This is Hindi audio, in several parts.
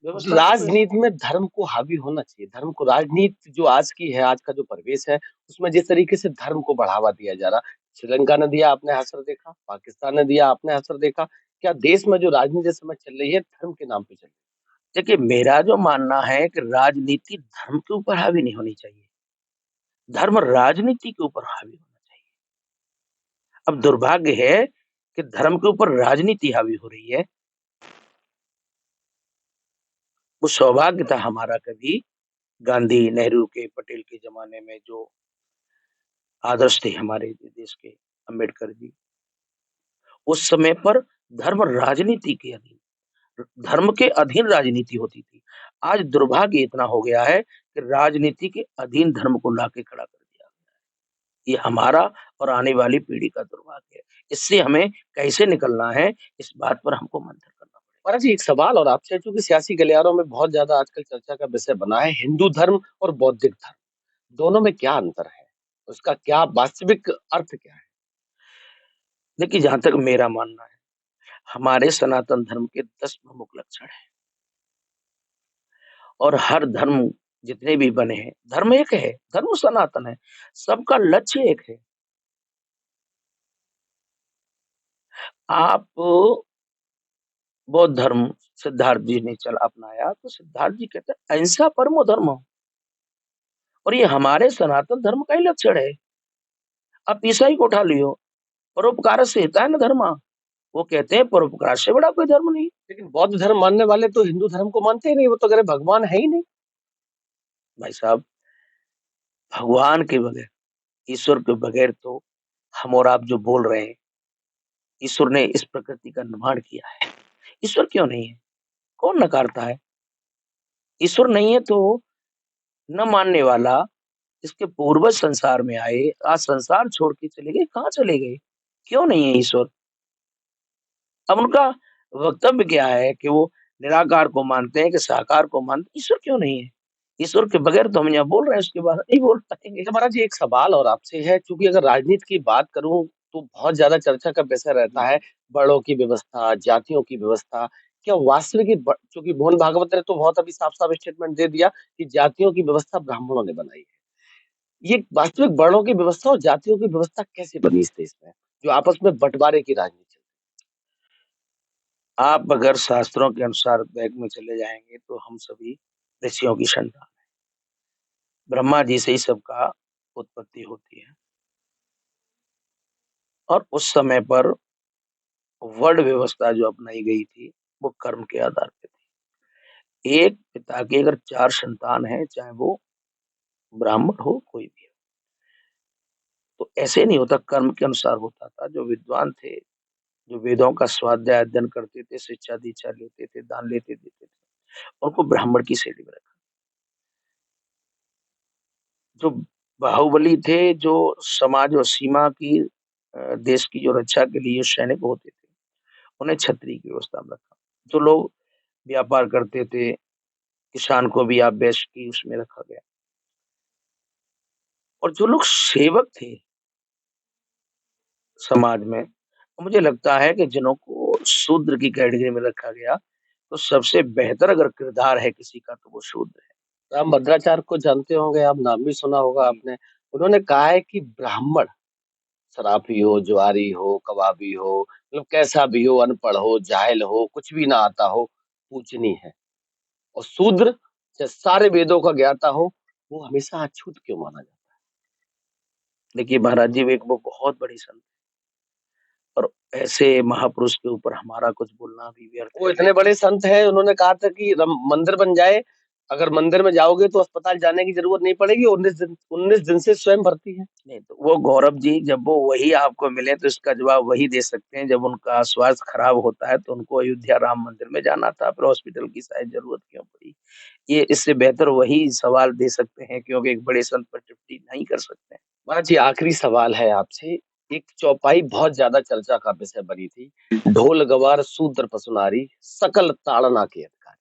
व्यवस्था तो कोई नहीं। राजनीति में धर्म को हावी होना चाहिए। धर्म को, राजनीति जो आज की है, आज का जो परिवेश है, उसमें जिस तरीके से धर्म को बढ़ावा दिया जा रहा, श्रीलंका ने दिया, आपने असर देखा, पाकिस्तान ने दिया, आपने असर देखा। क्या देश में जो राजनीति इस समय चल रही है, धर्म के नाम पे चल रही देखिए, मेरा जो मानना है कि राजनीति धर्म के ऊपर हावी नहीं होनी चाहिए, धर्म राजनीति के ऊपर हावी होना चाहिए। अब दुर्भाग्य है कि धर्म के ऊपर राजनीति हावी हो रही है। वो सौभाग्य था हमारा कभी गांधी, नेहरू के, पटेल के जमाने में जो आदर्श थे हमारे देश के, अम्बेडकर जी, उस समय पर धर्म राजनीति के अधीन, धर्म के अधीन राजनीति होती थी। आज दुर्भाग्य इतना हो गया है कि राजनीति के अधीन धर्म को लाके खड़ा कर दिया। ये हमारा और आने वाली पीढ़ी का दुर्भाग्य है। इससे हमें कैसे निकलना है, इस बात पर हमको मंथन करना है। महाराज जी, एक सवाल और आपसे, चूंकि सियासी गलियारों में बहुत ज्यादा आजकल चर्चा का विषय बना है हिंदू धर्म और बौद्धिक धर्म, दोनों में क्या अंतर है? उसका क्या वास्तविक अर्थ क्या है? पड़ेगा। देखिए, जहां तक मेरा मानना है, हमारे सनातन धर्म के 10 प्रमुख लक्षण हैं और हर धर्म जितने भी बने हैं, धर्म एक है, धर्म सनातन है, सबका लक्ष्य एक है। आप बौद्ध धर्म सिद्धार्थ जी ने चल अपनाया, तो सिद्धार्थ जी कहते हैं अहिंसा परमो धर्म, और ये हमारे सनातन धर्म का ही लक्षण है। आप ईसाई को उठा लियो, परोपकार से हिता है न धर्म, वो कहते हैं परोपकार से बड़ा कोई धर्म नहीं। लेकिन बौद्ध धर्म मानने वाले तो हिंदू धर्म को मानते ही नहीं, वो तो कह रहे भगवान है ही नहीं। भाई साहब, भगवान के बगैर, ईश्वर के बगैर तो हम और आप जो बोल रहे हैं, ईश्वर ने इस प्रकृति का निर्माण किया है, ईश्वर क्यों नहीं है? कौन नकारता है? ईश्वर नहीं है तो न मानने वाला, इसके पूर्वज संसार में आए, आज संसार छोड़ के चले गए, कहाँ चले गए? क्यों नहीं है ईश्वर? अब उनका वक्तव्य क्या है कि वो निराकार को मानते हैं कि साकार को मानते हैं, ईश्वर क्यों नहीं है? ईश्वर के बगैर तो हम यहाँ बोल रहे हैं, उसके बाद नहीं बोल पाएंगे। अच्छा महाराज जी, एक सवाल और आपसे है, क्योंकि अगर राजनीति की बात करूं तो बहुत ज्यादा चर्चा का विषय रहता है बड़ों की व्यवस्था, जातियों की व्यवस्था। क्या वास्तविक क्योंकि मोहन भागवत ने तो बहुत अभी साफ साफ स्टेटमेंट दे दिया कि जातियों की व्यवस्था ब्राह्मणों ने बनाई है। ये वास्तविक वर्णों की व्यवस्था और जातियों की व्यवस्था कैसे बनी इस देश में, जो आपस में बंटवारे की राजनीति? आप अगर शास्त्रों के अनुसार बैग में चले जाएंगे तो हम सभी ऋषियों की संतान, ब्रह्मा जी से ही सबका उत्पत्ति होती है, और उस समय पर वर्ण व्यवस्था जो अपनाई गई थी वो कर्म के आधार पे थी। एक पिता के अगर 4 संतान हैं, चाहे वो ब्राह्मण हो कोई भी हो, तो ऐसे नहीं होता, कर्म के अनुसार होता था। जो विद्वान थे, जो वेदों का स्वाध्याय अध्ययन करते थे, शिक्षा दीक्षा लेते थे, दान लेते देते थे, उनको ब्राह्मण की श्रेणी में रखा। जो बाहुबली थे, जो समाज और सीमा की देश की जो रक्षा के लिए सैनिक होते थे, उन्हें क्षत्रिय की व्यवस्था में रखा। जो लोग व्यापार करते थे, किसान को भी आप वैश्य की उसमें रखा गया, और जो लोग सेवक थे समाज में, तो मुझे लगता है कि जिन्हों को शूद्र की कैटेगरी में रखा गया, तो सबसे बेहतर अगर किरदार है किसी का तो वो शूद्र है। राम भद्राचार्य को जानते होंगे आप, नाम भी सुना होगा जी। आपने। उन्होंने कहा है कि ब्राह्मण शराबी हो, जुआरी हो, कबाबी हो, मतलब कैसा भी हो, अनपढ़ हो, जाहिल हो, कुछ भी ना आता हो, पूजनीय है। और शूद्र चाहे सारे वेदों का ज्ञाता हो, वो हमेशा अछूत क्यों माना जाता देखिए महाराज जी, वो बहुत बड़ी संत, और ऐसे महापुरुष के ऊपर हमारा कुछ बोलना भी व्यर्थ है? वो है। इतने बड़े संत हैं, उन्होंने कहा था कि मंदिर बन जाए, अगर मंदिर में जाओगे तो अस्पताल जाने की जरूरत नहीं पड़ेगी, 19 दिन से स्वयं भर्ती है। नहीं तो वो गौरव जी, जब वो वही आपको मिले तो इसका जवाब वही दे सकते हैं। जब उनका स्वास्थ्य खराब होता है तो उनको अयोध्या राम मंदिर में जाना था, फिर हॉस्पिटल की शायद जरूरत क्यों पड़ी? ये इससे बेहतर वही सवाल दे सकते हैं, क्योंकि एक बड़े संत पर टिप्पणी नहीं कर सकते हैं। महाराज जी, आखिरी सवाल है आपसे। एक चौपाई बहुत ज्यादा चर्चा का विषय बनी थी, ढोल गवार शूद्र पसुनारी सकल ताड़ना के अधिकारी।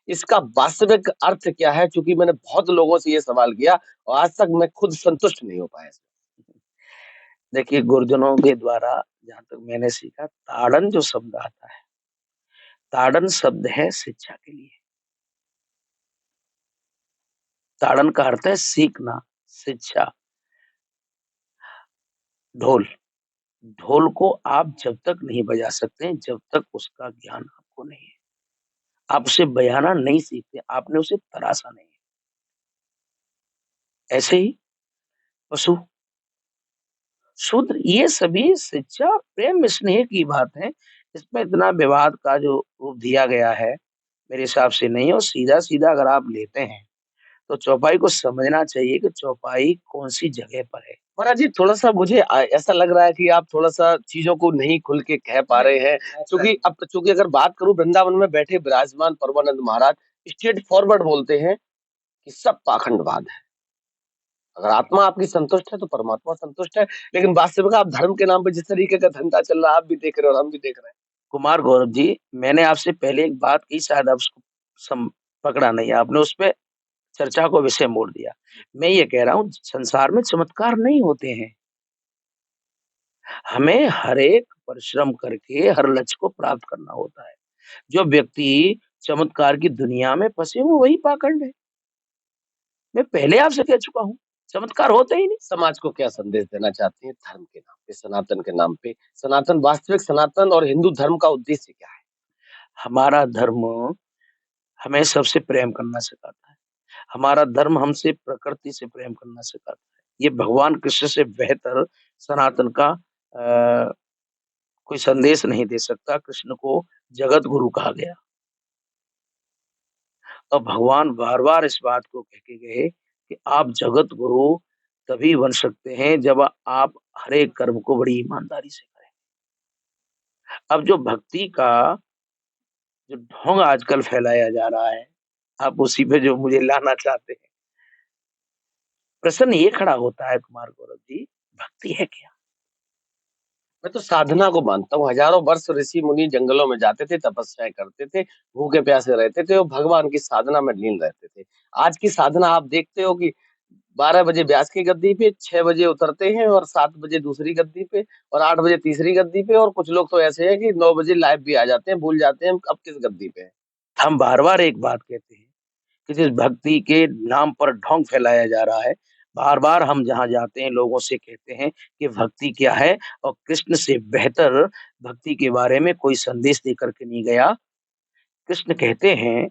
इसका वास्तविक अर्थ क्या है? क्योंकि मैंने बहुत लोगों से ये सवाल किया और आज तक मैं खुद संतुष्ट नहीं हो पाया इसमें। देखिए, गुरुजनों के द्वारा जहां तक मैंने सीखा, ताड़न जो शब्द आता है, ताड़न शब्द है शिक्षा के लिए। ताड़न का अर्थ है सीखना, शिक्षा। ढोल, ढोल को आप जब तक नहीं बजा सकते, जब तक उसका ज्ञान आपको नहीं है। आप उसे बजाना नहीं सीखते, आपने उसे तराशा नहीं है। ऐसे ही पशु, शूद्र, ये सभी शिक्षा, प्रेम, स्नेह की बात है। इसमें इतना विवाद का जो रूप दिया गया है, मेरे हिसाब से नहीं। और सीधा-सीधा अगर आप लेते हैं, तो चौपाई को समझना चाहिए कि चौपाई कौन-सी जगह पर है। महाराज जी, थोड़ा-सा मुझे ऐसा लग रहा है कि आप थोड़ा-सा चीज़ों को नहीं खुल के कह पा रहे हैं, चूँकि अगर बात करूँ वृंदावन में बैठे विराजमान परमानंद महाराज स्ट्रेट फॉरवर्ड बोलते हैं कि सब पाखंडवाद है। अगर आत्मा आपकी संतुष्ट है तो परमात्मा संतुष्ट है, लेकिन वास्तविक आप धर्म के नाम पे जिस तरीके का धंधा चल रहा है, आप भी देख रहे हो और हम भी देख रहे हैं। कुमार गौरव जी, मैंने आपसे पहले एक बात कही, शायद आप उसको सम पकड़ा नहीं, आपने उसपे चर्चा को विषय मोड़ दिया। मैं ये कह रहा हूँ, संसार में चमत्कार नहीं होते हैं। हमें हर एक परिश्रम करके हर लक्ष्य को प्राप्त करना होता है। जो व्यक्ति चमत्कार की दुनिया में फँसे हैं, वो वही पाखंड है। मैं पहले आपसे कह चुका हूँ, चमत्कार होते ही नहीं। समाज को क्या संदेश देना चाहते हैं धर्म के नाम पे, सनातन के नाम पे? सनातन, वास्तविक सनातन और हिंदू धर्म का उद्देश्य क्या है? हमारा धर्म हमें सबसे प्रेम करना सिखाता है। हमारा धर्म हमसे प्रकृति से प्रेम करना सिखाता है। ये भगवान कृष्ण से बेहतर सनातन का कोई संदेश नहीं दे सकता। कृष्ण को जगत गुरु कहा गया और भगवान बार-बार इस बात को कह के गए कि आप जगत गुरु तभी बन सकते हैं जब आप हर एक कर्म को बड़ी ईमानदारी से करें। अब जो भक्ति का जो ढोंग आजकल फैलाया जा रहा है, आप उसी पे जो मुझे लाना चाहते हैं। प्रश्न ये खड़ा होता है कुमार गौरव जी, भक्ति है क्या? मैं तो साधना को मानता हूँ, हजारों वर्ष ऋषि मुनि जंगलों में जाते थे, तपस्याएँ करते थे, भूखे प्यासे रहते थे और भगवान की साधना में लीन रहते थे। आज की साधना आप देखते हो कि 12 बजे व्यास की गद्दी पे, 6 बजे उतरते हैं और 7 बजे दूसरी गद्दी पे और 8 बजे तीसरी गद्दी पे, और कुछ लोग तो ऐसे हैं कि 9 बजे लाइव भी आ जाते हैं, भूल जाते हैं हम अब किस गद्दी पे हैं। हम बार-बार एक बात कहते हैं कि जिस भक्ति के नाम पर ढोंग फैलाया जा रहा है, बार-बार हम जहाँ जाते हैं लोगों से कहते हैं कि भक्ति क्या है और कृष्ण से बेहतर भक्ति के बारे में कोई संदेश देकर के नहीं गया। कृष्ण कहते हैं,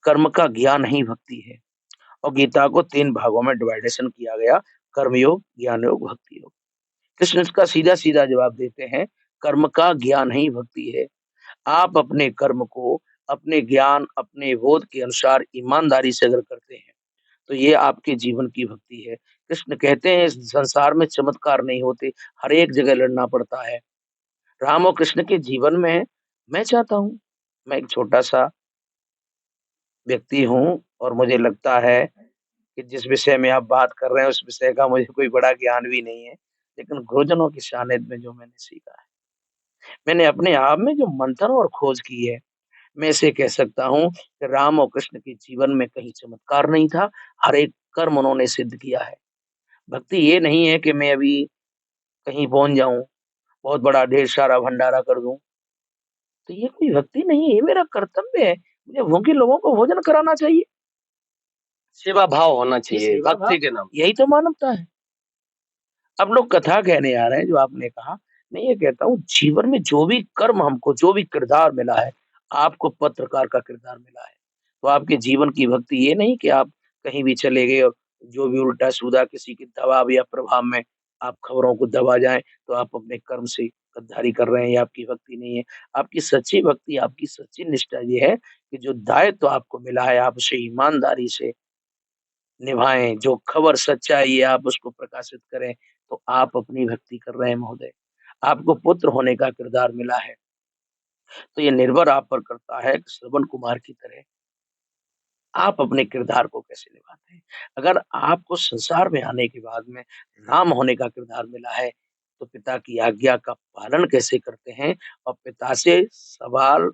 कर्म का ज्ञान ही भक्ति है और गीता को 3 भागों में डिवाइडेशन किया गया, कर्मयोग, ज्ञान योग, भक्ति योग। कृष्ण इसका सीधा-सीधा जवाब देते हैं, कर्म का ज्ञान ही भक्ति है। आप अपने कर्म को, अपने ज्ञान, अपने बोध के अनुसार ईमानदारी से अगर करते हैं, तो ये आपके जीवन की भक्ति है। कृष्ण कहते हैं, इस संसार में चमत्कार नहीं होते, हर एक जगह लड़ना पड़ता है। राम और कृष्ण के जीवन में मैं चाहता हूँ, मैं एक छोटा-सा व्यक्ति हूँ और मुझे लगता है कि जिस विषय में आप बात कर रहे हैं, उस विषय का मुझे कोई बड़ा ज्ञान भी नहीं है। लेकिन गुरुजनों के सानिध्य में जो मैंने सीखा है, मैंने अपने आप में जो मंथन और खोज की है, मैं इसे कह सकता हूँ कि राम और कृष्ण के जीवन में कहीं चमत्कार नहीं था, हर एक कर्म उन्होंने सिद्ध किया है। भक्ति ये नहीं है कि मैं अभी कहीं पहुँच जाऊँ, बहुत बड़ा ढेर सारा भंडारा कर दूँ, तो ये कोई भक्ति नहीं है, ये मेरा कर्तव्य है। मुझे भूखे लोगों को भोजन कराना चाहिए, सेवा भाव होना ये चाहिए सेवा भाव, भक्ति के नाम। यही तो मानवता है। अब लोग कथा कहने आ रहे हैं जो आपने कहा, मैं ये कहता हूँ जीवन में जो भी कर्म हमको जो भी किरदार मिला है, आपको पत्रकार का किरदार मिला है, तो आपके जीवन की भक्ति ये नहीं कि आप कहीं भी चले गए और जो भी उल्टा-सीधा किसी के दबाव या प्रभाव में आप खबरों को दबा जाएँ, तो आप अपने कर्म से गद्दारी कर रहे हैं, ये आपकी भक्ति नहीं है। आपकी सच्ची भक्ति, आपकी सच्ची निष्ठा ये है कि जो दायित्व आपको मिला है, आप उसे ईमानदारी से निभाएँ, जो खबर सच्चाई है आप उसको प्रकाशित करें, तो आप अपनी भक्ति कर रहे हैं महोदय। आपको पुत्र होने का किरदार मिला है, तो ये निर्भर आप पर करता है कि श्रवण कुमार की तरह आप अपने किरदार को कैसे निभाते हैं। अगर आपको संसार में आने के बाद में राम होने का किरदार मिला है, तो पिता की आज्ञा का पालन कैसे करते हैं और पिता से सवाल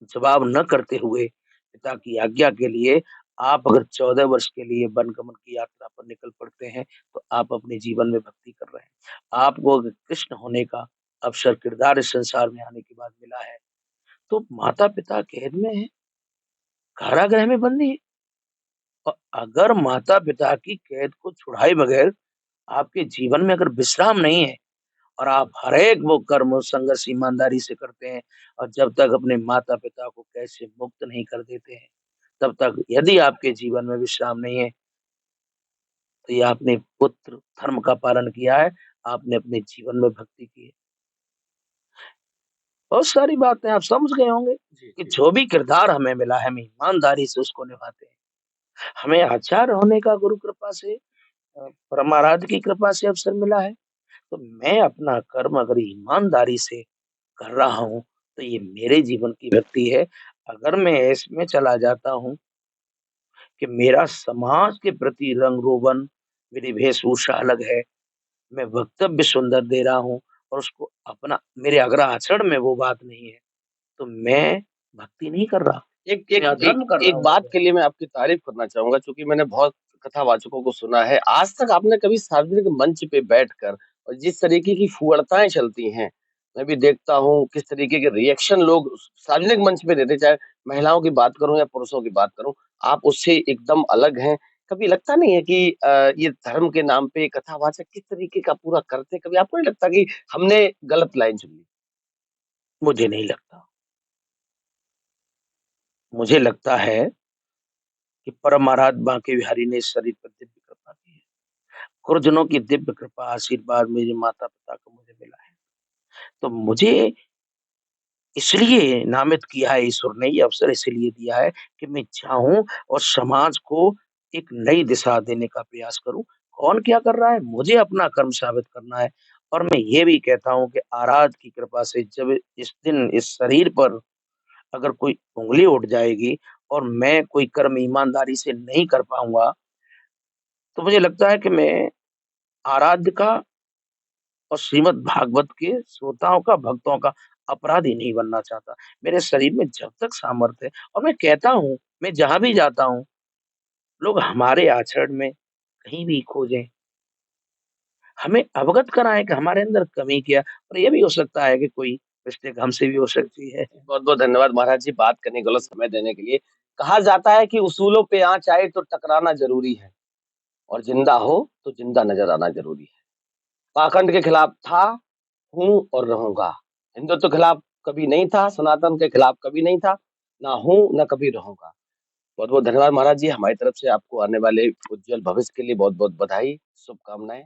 जवाब न करते हुए पिता की आज्ञा के लिए आप अगर 14 वर्ष के लिए वनगमन की यात्रा पर निकल पड़ते हैं, तो आप अपने जीवन में भक्ति कर रहे हैं। आपको अगर कृष्ण होने का अवसर किरदार इस संसार में आने के बाद मिला है, तो माता-पिता कैद में हैं, कारागृह में बंदी हैं और अगर माता-पिता की कैद को छुड़ाए बगैर आपके जीवन में अगर विश्राम नहीं है और आप हर एक वो कर्म संघर्ष ईमानदारी से करते हैं और जब तक अपने माता-पिता को कैद से मुक्त नहीं कर देते हैं, तब तक यदि आपके जीवन में विश्राम नहीं है, तो ये आपने पुत्र धर्म का पालन किया है, आपने अपने जीवन में भक्ति की है। बहुत सारी बातें आप समझ गए होंगे जी, कि जी। जो भी किरदार हमें मिला है, हम ईमानदारी से उसको निभाते हैं। हमें आचार्य होने का गुरु कृपा से परमाराध्य की कृपा से अवसर मिला है, तो मैं अपना कर्म अगर ईमानदारी से कर रहा हूँ, तो ये मेरे जीवन की भक्ति है। अगर मैं इसमें चला जाता हूँ कि मेरा समाज के प्रति रंग-रोगन, मेरी वेशभूषा अलग है, मैं वक्तव्य सुंदर दे रहा हूँ और उसको अपना मेरे अगर आचरण में वो बात नहीं है, तो मैं भक्ति नहीं कर रहा, एक मैं एक एक अधर्म कर रहा एक हूँ बात अगर। के लिए मैं आपकी तारीफ़ करना चाहूँगा क्योंकि मैंने बहुत कथावाचकों को सुना है। आज तक आपने कभी सार्वजनिक मंच पे बैठकर और जिस तरीके की फुहड़ताएँ चलती हैं, मैं भी देखता हूँ किस तरीके के रिएक्शन लोग सार्वजनिक मंच पे देते, चाहे महिलाओं की बात करूँ या पुरुषों की बात करूँ, आप उससे एकदम अलग हैं। कभी लगता नहीं है कि ये धर्म के नाम पे कथावाचक किस तरीके का पूरा करते हैं? कभी आपको नहीं लगता कि हमने गलत लाइन चुन ली? मुझे नहीं लगता। मुझे लगता है कि परम आराध्य बांके बिहारी ने इस शरीर पर दिव्य कृपा की है। गुरुजनों की दिव्य कृपा आशीर्वाद मेरे माता-पिता को मुझे मिला है। तो मुझे इसलिए नामित किया है ईश्वर ने, ये अवसर इसीलिए दिया है कि मैं चाहूँ और समाज को एक नई दिशा देने का प्रयास करूँ। कौन क्या कर रहा है, मुझे अपना कर्म साबित करना है और मैं ये भी कहता हूँ कि आराध्य की कृपा से जब इस दिन इस शरीर पर अगर कोई उँगली उठ जाएगी और मैं कोई कर्म ईमानदारी से नहीं कर पाऊँगा, तो मुझे लगता है कि मैं आराध्य का और श्रीमद् भागवत के श्रोताओं का, भक्तों का अपराधी नहीं बनना चाहता। मेरे शरीर में जब तक सामर्थ्य है और मैं कहता हूँ, मैं जहाँ भी जाता हूँ, लोग हमारे आचरण में कहीं भी खोजें, हमें अवगत कराएँ कि हमारे अंदर कमी क्या है और ये भी हो सकता है कि कोई मिस्टेक हमसे भी हो सकती है। बहुत-बहुत धन्यवाद महाराज जी बात करने के लिए, समय देने के लिए। कहा जाता है कि उसूलों पे आँच आए तो टकराना ज़रूरी है और ज़िंदा हो तो ज़िंदा नज़र आना ज़रूरी है। पाखंड के खिलाफ था, हूँ और रहूँगा। हिंदुत्व के खिलाफ कभी नहीं था, सनातन के खिलाफ कभी नहीं था, ना हूँ, ना कभी रहूँगा। बहुत-बहुत धन्यवाद महाराज जी, हमारी तरफ से आपको आने वाले उज्ज्वल भविष्य के लिए बहुत-बहुत बधाई, शुभकामनाएँ।